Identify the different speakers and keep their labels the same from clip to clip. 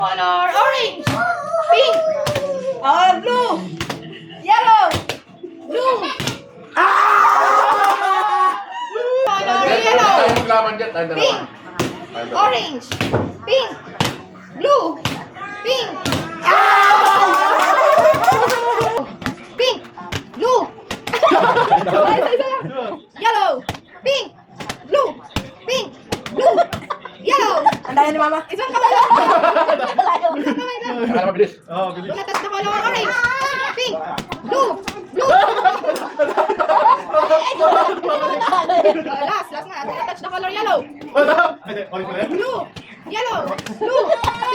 Speaker 1: Color orange, pink, blue, yellow, blue. Color yellow, pink, orange, pink, blue, pink. Pink, blue. Yellow, pink, blue, pink, blue, yellow.
Speaker 2: Andayan ni Mama.
Speaker 1: Isang kamay lang. Isang kamay lang.
Speaker 3: Mabilis.
Speaker 1: Lunatas na color orange, pink, blue, blue. Last na. Lunatas na color yellow, blue, yellow, blue,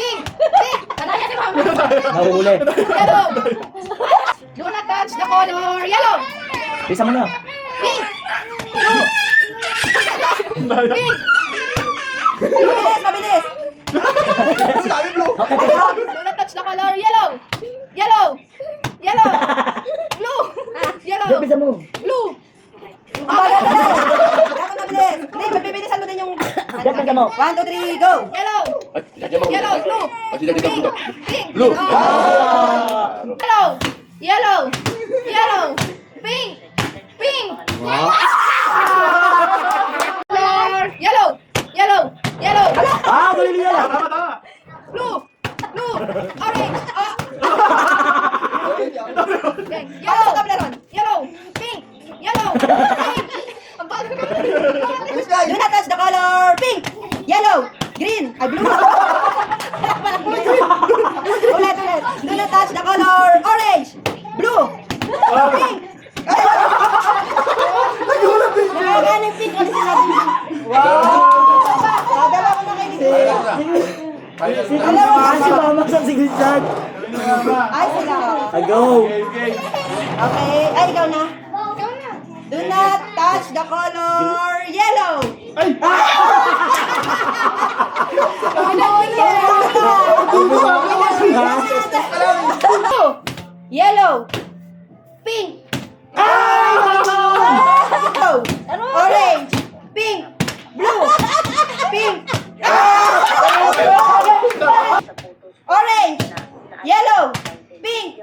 Speaker 1: pink, pink. Andayan ni Mama.
Speaker 4: Nahuli.
Speaker 1: Yellow. Luna touch the color yellow,
Speaker 4: Bisa mo na.
Speaker 1: pink, blue, pink.
Speaker 2: Mabilis, mabilis.
Speaker 1: Luna touch the color yellow, yellow, yellow, blue, yellow,
Speaker 4: Bisa mo.
Speaker 1: blue.
Speaker 2: Ang bagal na. Dapat mabilis. Hindi, mabibilisan mo din yung...
Speaker 4: Diyan ka mo.
Speaker 2: 1, 2, 3, go.
Speaker 1: Yellow, yellow, blue, pink, pink.
Speaker 3: Blue.
Speaker 1: Yellow, yellow, yellow, pink, pink. Color yellow, yellow, yellow,
Speaker 4: Ah, dali niya.
Speaker 1: blue, blue, orange, yellow, yellow, pink, yellow, pink. Ang bagal ka.
Speaker 2: Do not touch the color pink, yellow, green, ay blue. Ulit. Do not touch the color orange, blue, pink. Ganun pink. Ano sinabi mo? Wow. Dalawa ko na kayo dito.
Speaker 4: Si Mama sa sigilsan.
Speaker 2: Ay, sila.
Speaker 4: Go.
Speaker 2: Okay. Ay, ikaw na. Do not touch the color yellow. Yellow. Pink. Orange. Pink. Blue. Pink. Orange. Yellow. Pink.